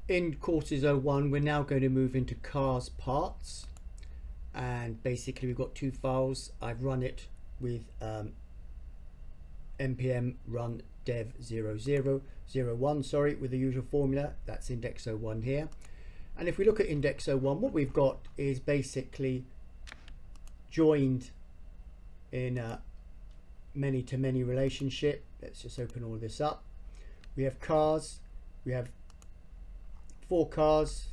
In courses 01 we're now going to move into cars parts, and basically we've got two files. I've run it with npm run dev0001 with the usual formula. That's INDEX01 here. And if we look at INDEX01, what we've got is basically joined in a many-to-many relationship. Let's just open all this up. We have cars. We have 4 cars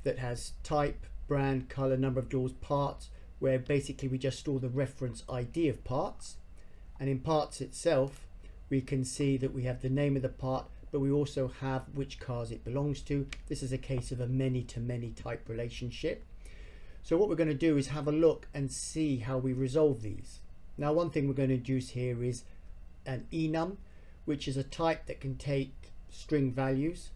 that has type, brand, color, number of doors, parts, where basically we just store the reference ID of parts. And in parts itself, we can see that we have the name of the part, but we also have which cars it belongs to. This is a case of a many-to-many type relationship. So what we're going to do is have a look and see how we resolve these. Now, one thing we're going to introduce here is an enum, which is a type that can take string values,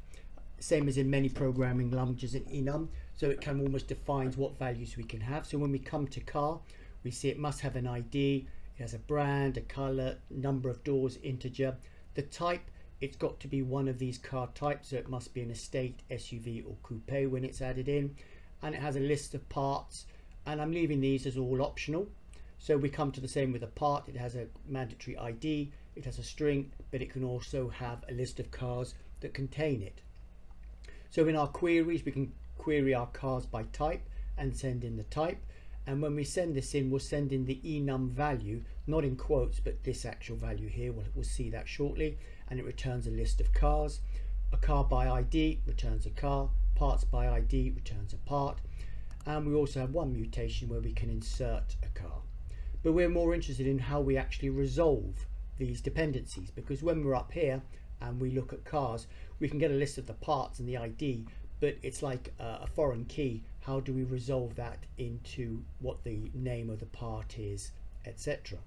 same as in many programming languages in enum. So it can almost defines what values we can have. So when we come to car, we see it must have an ID, it has a brand, a color, number of doors, integer. The type, it's got to be one of these car types, so it must be an estate, SUV or coupe when it's added in. And it has a list of parts, and I'm leaving these as all optional. So we come to the same with a part. It has a mandatory ID, it has a string, but it can also have a list of cars that contain it. So in our queries, we can query our cars by type and send in the type. And when we send this in, we'll send in the enum value, not in quotes, but this actual value here. We'll see that shortly. And it returns a list of cars. A car by ID returns a car. Parts by ID returns a part. And we also have one mutation where we can insert a car. But we're more interested in how we actually resolve these dependencies, because when we're up here and we look at cars, we can get a list of the parts and the ID, but it's like a foreign key. How do we resolve that into what the name of the part is, etc.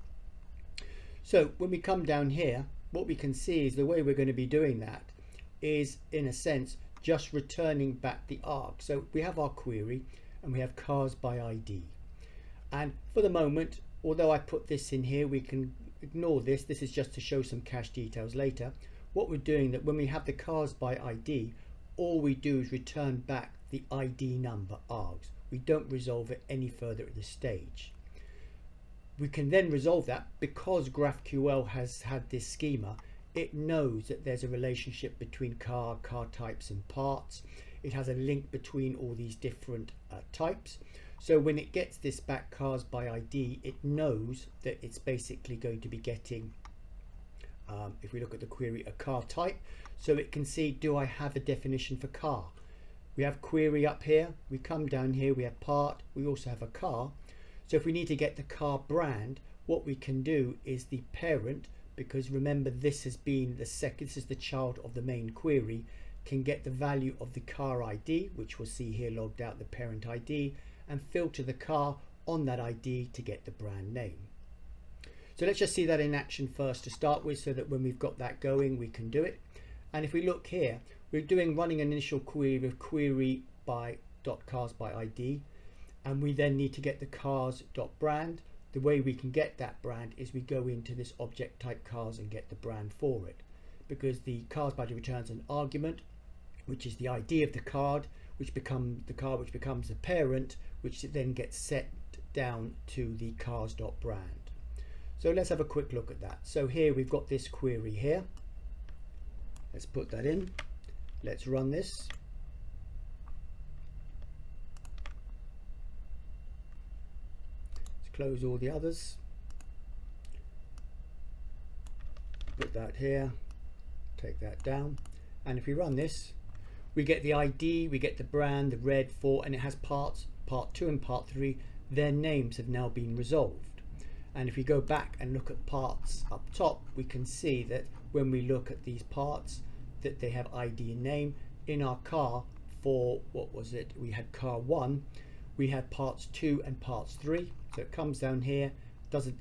So when we come down here, what we can see is the way we're going to be doing that is, in a sense, just returning back the arg. So we have our query and we have cars by ID. And for the moment, although I put this in here, we can ignore this. This is just to show some cache details later. What we're doing, that when we have the cars by ID, all we do is return back the ID number args. We don't resolve it any further at this stage. We can then resolve that because GraphQL has had this schema. It knows that there's a relationship between car types and parts. It has a link between all these different types. So when it gets this back cars by ID, it knows that it's basically going to be getting, if we look at the query, a car type. So it can see, do I have a definition for car? We have query up here. We come down here, we have part. We also have a car. So if we need to get the car brand, what we can do is the parent, because remember this has been the second, this is the child of the main query, can get the value of the car ID, which we'll see here logged out, the parent ID, and filter the car on that ID to get the brand name. So let's just see that in action first to start with, so that when we've got that going, we can do it. And if we look here, we're running an initial query with query by .cars by ID, and we then need to get the cars.brand. The way we can get that brand is we go into this object type cars and get the brand for it, because the cars by ID returns an argument, which is the ID of the card, which becomes the parent, which then gets set down to the cars.brand. So let's have a quick look at that. So here we've got this query here. Let's put that in. Let's run this. Let's close all the others. Put that here. Take that down. And if we run this, we get the ID, we get the brand, the red for, and it has parts, part 2 and part 3. Their names have now been resolved. And if we go back and look at parts up top, we can see that when we look at these parts, that they have ID and name. In our car, for what was it, we had car 1, we had parts 2 and parts 3. So it comes down here,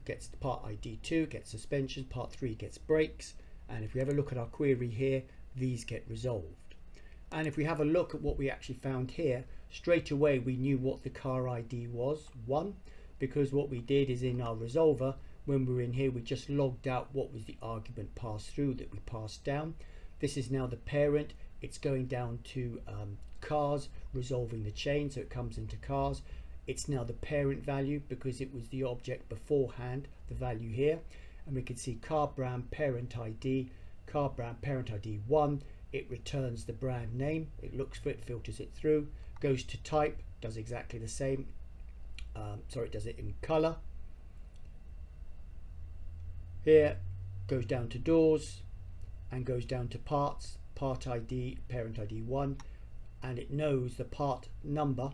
gets part ID 2, gets suspension, part 3 gets brakes. And if we have a look at our query here, these get resolved. And if we have a look at what we actually found here, straight away we knew what the car ID was, 1, because what we did is in our resolver, when we were in here, we just logged out what was the argument passed through that we passed down. This is now the parent. it's going down to cars, resolving the chain, so it comes into cars. It's now the parent value because it was the object beforehand, the value here. And we can see car brand parent ID, car brand parent ID 1. It returns the brand name, it looks for it, filters it through, goes to type, does exactly the same. It does it in color. Here goes down to doors and goes down to parts, part ID, parent ID 1, and it knows the part number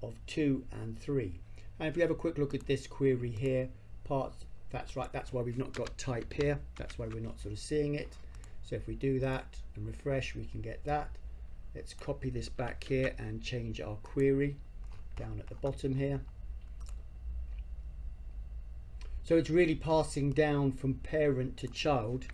of 2 and 3. And if we have a quick look at this query here, parts, that's right, that's why we've not got type here, that's why we're not sort of seeing it. So if we do that and refresh, we can get that. Let's copy this back here and change our query down at the bottom here. So it's really passing down from parent to child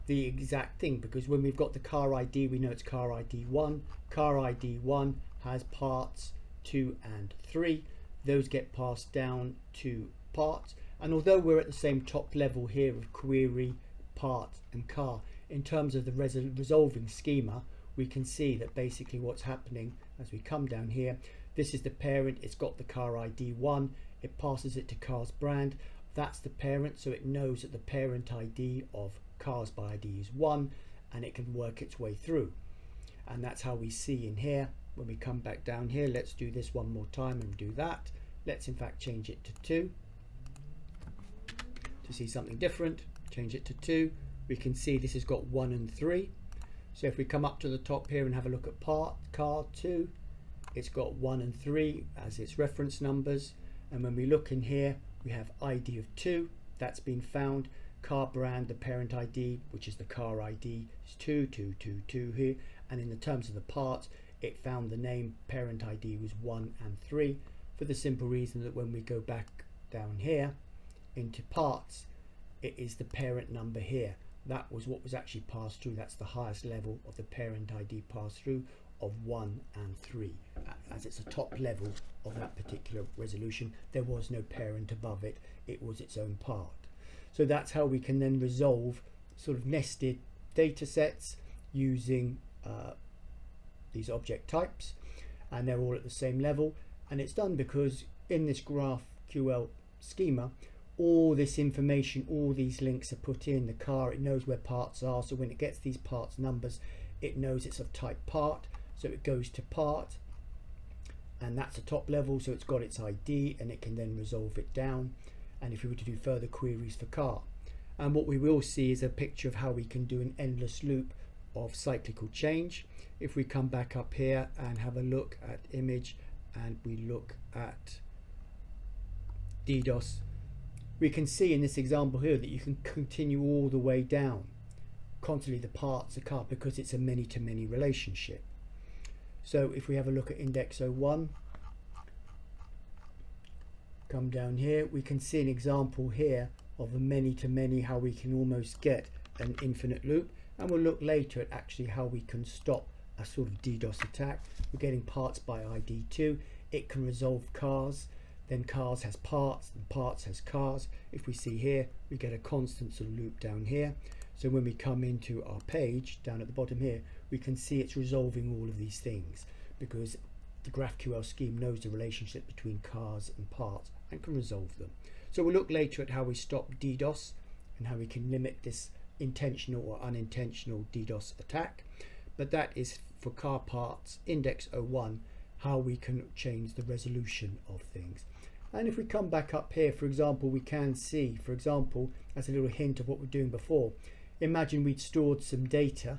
the exact thing, because when we've got the car ID, we know it's car ID 1. Car ID 1 has parts 2 and 3. Those get passed down to parts. And although we're at the same top level here of query, part and car, in terms of the resolving schema, we can see that basically what's happening as we come down here, this is the parent, it's got the car ID 1, it passes it to car's brand, that's the parent, so it knows that the parent ID of cars by ID is 1, and it can work its way through. And that's how we see in here. When we come back down here, let's do this one more time and do that. Let's in fact change it to 2 to see something different. Change it to 2. We can see this has got 1 and 3. So if we come up to the top here and have a look at car 2, it's got 1 and 3 as its reference numbers. And when we look in here, we have ID of 2, that's been found. Car brand, the parent ID, which is the car ID, is 2222 here. And in the terms of the parts, it found the name parent ID was 1 and 3, for the simple reason that when we go back down here into parts, it is the parent number here. That was what was actually passed through. That's the highest level of the parent ID pass through of 1 and 3. As it's a top level of that particular resolution, there was no parent above it, it was its own part. So that's how we can then resolve sort of nested data sets using these object types, and they're all at the same level. And it's done because in this GraphQL schema, all this information, all these links are put in the car. It knows where parts are, so when it gets these parts numbers, it knows it's of type part, so it goes to part, and that's a top level, so it's got its ID and it can then resolve it down. And if we were to do further queries for car, and what we will see is a picture of how we can do an endless loop of cyclical change. If we come back up here and have a look at image and we look at DDoS, we can see in this example here that you can continue all the way down constantly the parts of car because it's a many-to-many relationship. So if we have a look at INDEX01, come down here, we can see an example here of a many-to-many, how we can almost get an infinite loop, and we'll look later at actually how we can stop a sort of DDoS attack. We're getting parts by ID 2, it can resolve cars, then cars has parts, and parts has cars. If we see here, we get a constant sort of loop down here. So when we come into our page down at the bottom here, we can see it's resolving all of these things because the GraphQL scheme knows the relationship between cars and parts and can resolve them. So we'll look later at how we stop DDoS and how we can limit this intentional or unintentional DDoS attack. But that is for car parts, INDEX01, how we can change the resolution of things. And if we come back up here, for example, we can see, for example, as a little hint of what we're doing before, imagine we'd stored some data.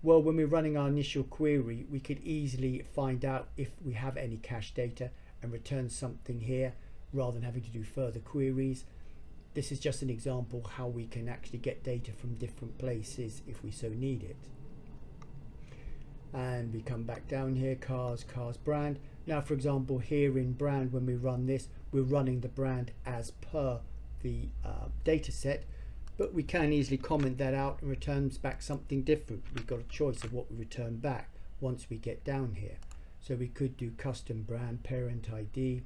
Well, when we're running our initial query, we could easily find out if we have any cache data and return something here rather than having to do further queries. This is just an example how we can actually get data from different places if we so need it. And we come back down here, cars brand. Now, for example, here in brand, when we run this, we're running the brand as per the data set, but we can easily comment that out and returns back something different. We've got a choice of what we return back once we get down here. So we could do custom brand parent ID,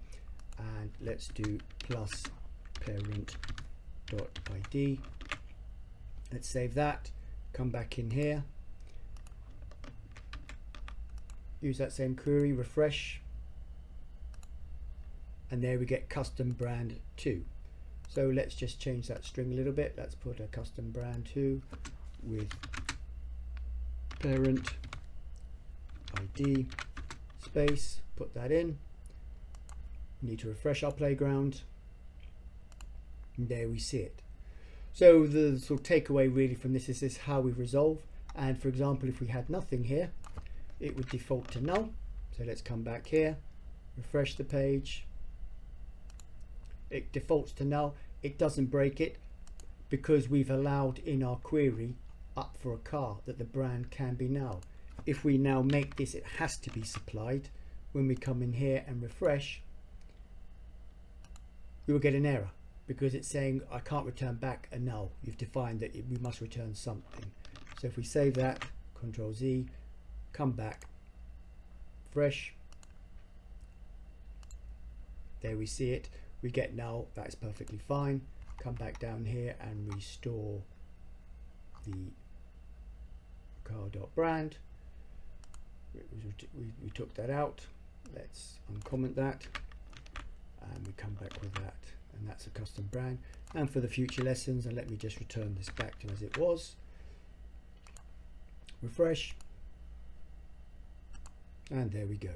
and let's do plus parent.id. Let's save that, come back in here, use that same query, refresh, and there we get custom brand 2. So let's just change that string a little bit. Let's put a custom brand 2 with parent ID space, put that in. We need to refresh our playground, and there we see it. So the sort of takeaway really from this is how we resolve. And for example, if we had nothing here, it would default to null. So let's come back here, refresh the page. It defaults to null. It doesn't break it because we've allowed in our query up for a car that the brand can be null. If we now make this, it has to be supplied. When we come in here and refresh, we will get an error because it's saying I can't return back a null. You've defined that we must return something. So if we save that, Control Z, come back, refresh, there we see it. We get null. That's perfectly fine. Come back down here and restore the car.brand. We took that out. Let's uncomment that, and we come back with that, and that's a custom brand. And for the future lessons, and let me just return this back to as it was, refresh, and there we go.